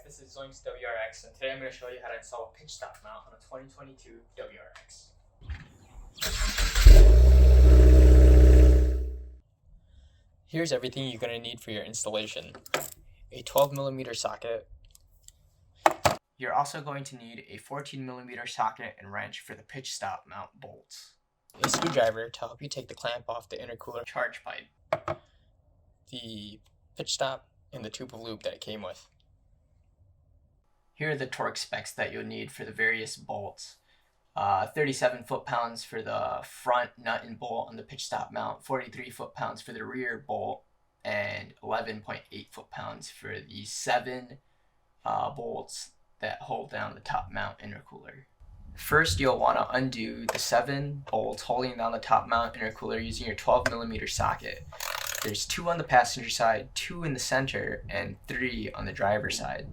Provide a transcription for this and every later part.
this is Zoinks WRX, and today I'm going to show you how to install a pitch stop mount on a 2022 WRX. Here's everything you're going to need for your installation. A 12mm socket. You're also going to need a 14mm socket and wrench for the pitch stop mount bolts. A screwdriver to help you take the clamp off the intercooler charge pipe. The pitch stop and the tube of lube that it came with. Here are the torque specs that you'll need for the various bolts. 37 foot-pounds for the front nut and bolt on the pitch stop mount, 43 foot-pounds for the rear bolt, and 11.8 foot-pounds for the 7 bolts that hold down the top mount intercooler. First, you'll want to undo the 7 bolts holding down the top mount intercooler using your 12mm socket. There's 2 on the passenger side, 2 in the center, and 3 on the driver's side.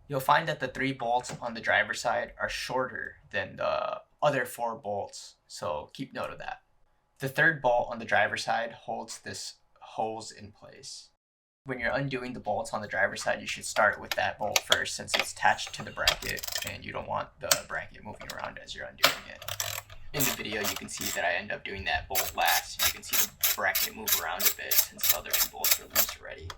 You'll find that the 3 bolts on the driver's side are shorter than the other 4 bolts, so keep note of that. The 3rd bolt on the driver's side holds this hose in place. When you're undoing the bolts on the driver's side, you should start with that bolt first since it's attached to the bracket and you don't want the bracket moving around as you're undoing it. In the video, you can see that I end up doing that bolt last. You can see the bracket move around a bit since the other 2 bolts are loose already.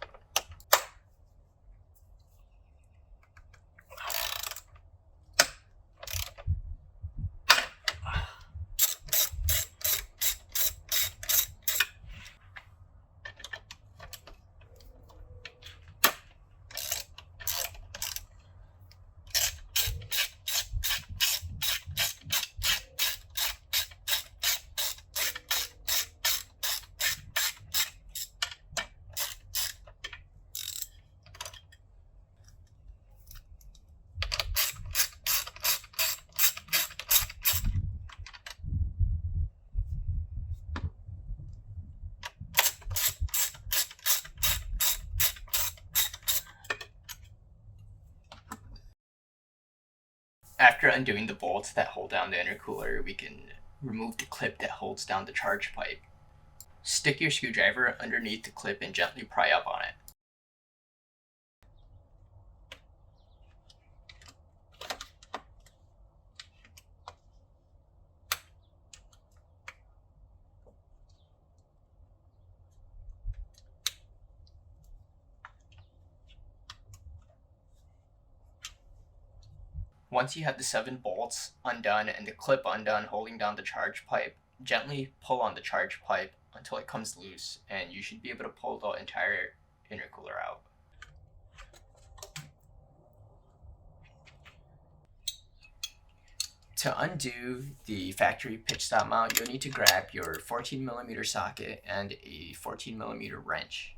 After undoing the bolts that hold down the intercooler, we can remove the clip that holds down the charge pipe. Stick your screwdriver underneath the clip and gently pry up on it. Once you have the 7 bolts undone and the clip undone holding down the charge pipe, gently pull on the charge pipe until it comes loose, and you should be able to pull the entire intercooler out. To undo the factory pitch stop mount, you'll need to grab your 14mm socket and a 14mm wrench.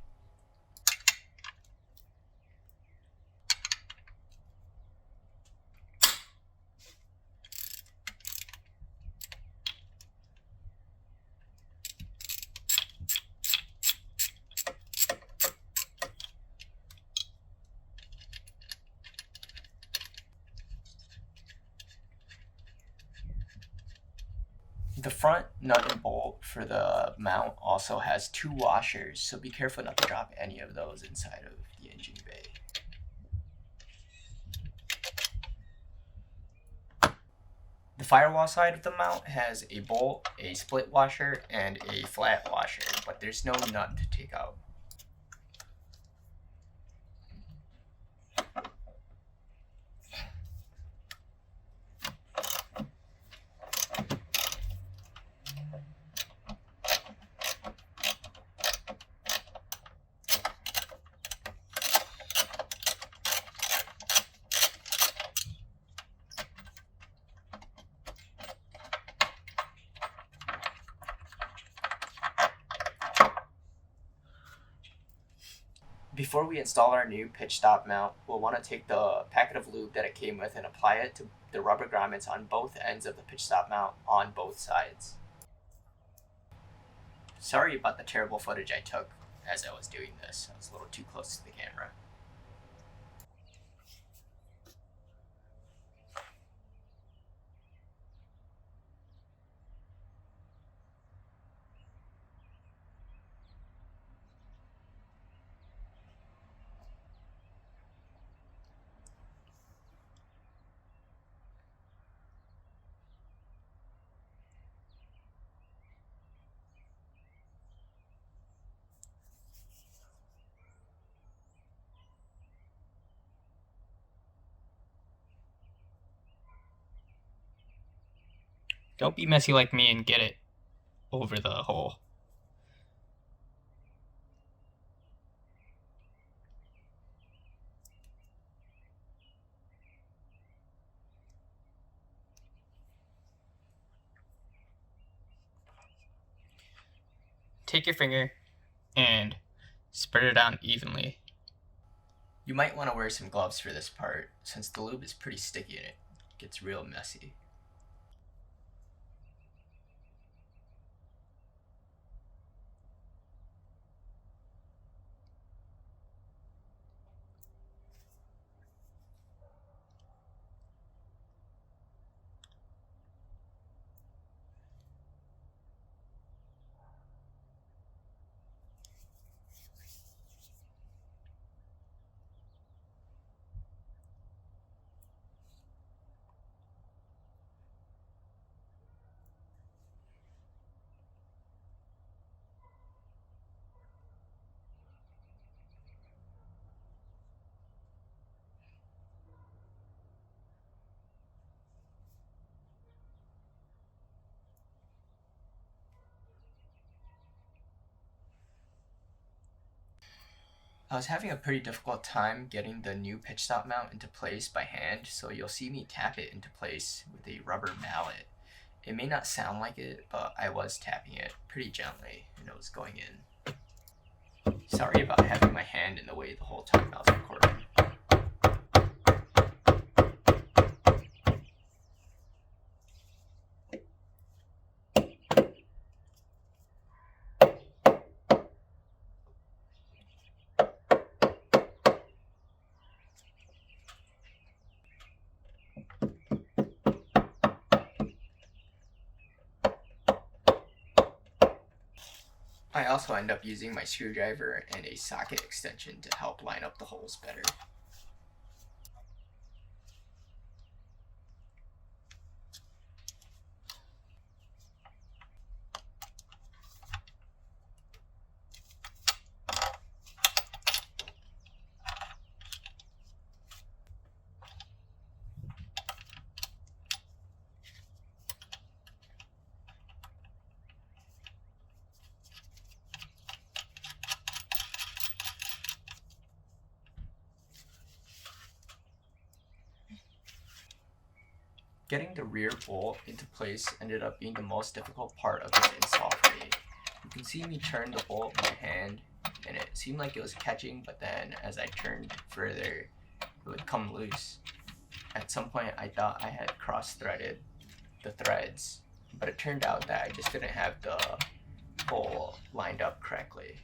The front nut and bolt for the mount also has 2 washers, so be careful not to drop any of those inside of the engine bay. The firewall side of the mount has a bolt, a split washer, and a flat washer, but there's no nut to take out. Before we install our new pitch stop mount, we'll want to take the packet of lube that it came with and apply it to the rubber grommets on both ends of the pitch stop mount on both sides. Sorry about the terrible footage I took as I was doing this. I was a little too close to the camera. Don't be messy like me and get it over the hole. Take your finger and spread it out evenly. You might want to wear some gloves for this part, since the lube is pretty sticky and it gets real messy. I was having a pretty difficult time getting the new pitch stop mount into place by hand, so you'll see me tap it into place with a rubber mallet. It may not sound like it, but I was tapping it pretty gently and it was going in. Sorry about having my hand in the way the whole time I was recording. I also end up using my screwdriver and a socket extension to help line up the holes better. Getting the rear bolt into place ended up being the most difficult part of this install for me. You can see me turn the bolt by hand and it seemed like it was catching, but then as I turned further, it would come loose. At some point I thought I had cross-threaded the threads, but it turned out that I just didn't have the hole lined up correctly.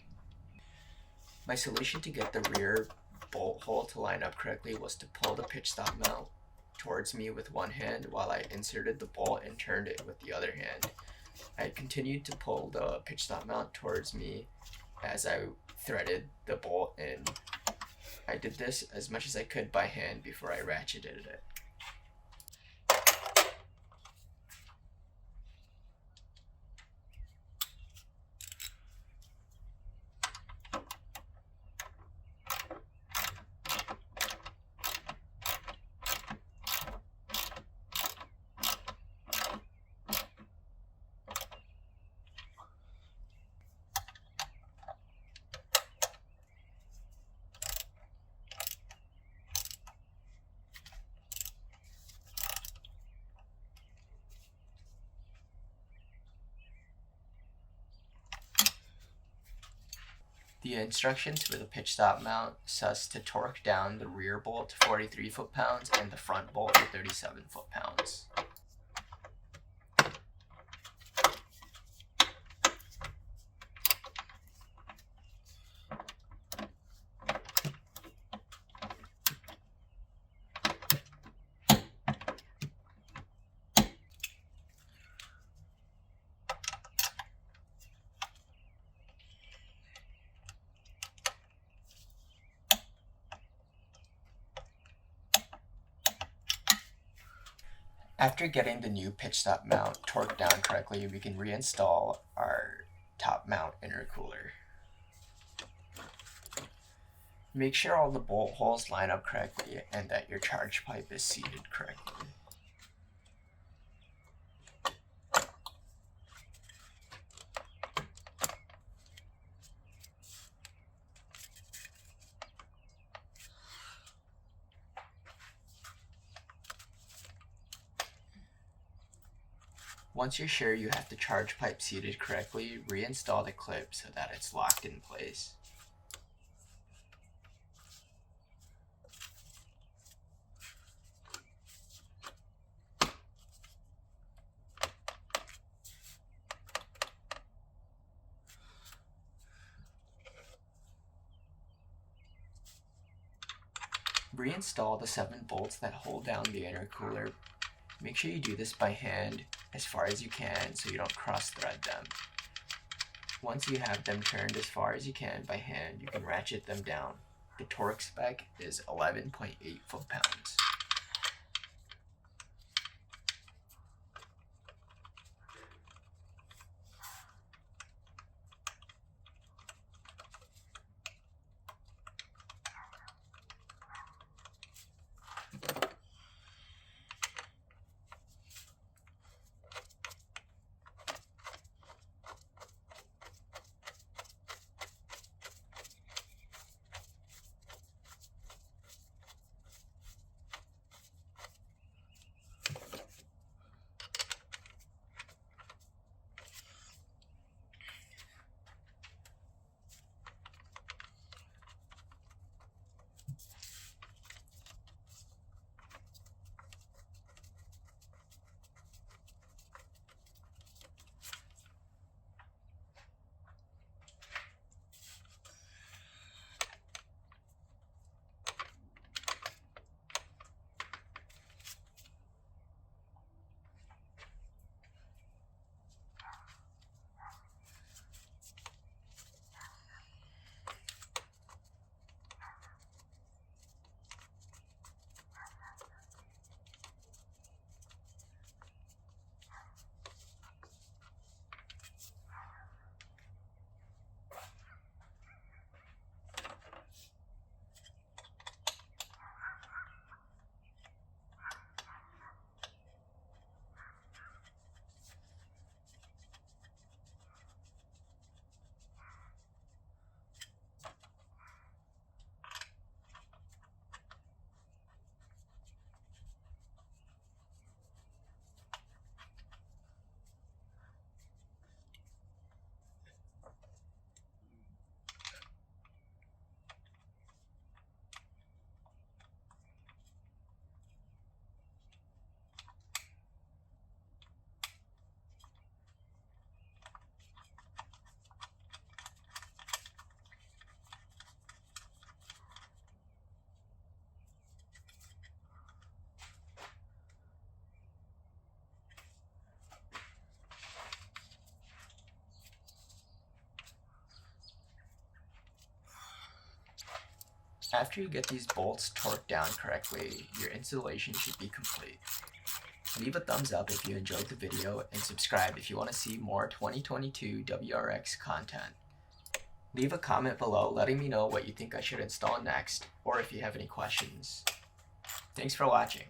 My solution to get the rear bolt hole to line up correctly was to pull the pitch stop mount towards me with one hand while I inserted the bolt and turned it with the other hand. I continued to pull the pitch stop mount towards me as I threaded the bolt, and I did this as much as I could by hand before I ratcheted it. The instructions for the pitch stop mount says to torque down the rear bolt to 43 foot-pounds and the front bolt to 37 foot-pounds. After getting the new pitch stop mount torqued down correctly, we can reinstall our top mount intercooler. Make sure all the bolt holes line up correctly and that your charge pipe is seated correctly. Once you're sure you have the charge pipe seated correctly, reinstall the clip so that it's locked in place. Reinstall the 7 bolts that hold down the intercooler. Make sure you do this by hand as far as you can so you don't cross-thread them. Once you have them turned as far as you can by hand, you can ratchet them down. The torque spec is 11.8 foot-pounds. After you get these bolts torqued down correctly, your installation should be complete. Leave a thumbs up if you enjoyed the video and subscribe if you want to see more 2022 WRX content. Leave a comment below letting me know what you think I should install next or if you have any questions. Thanks for watching.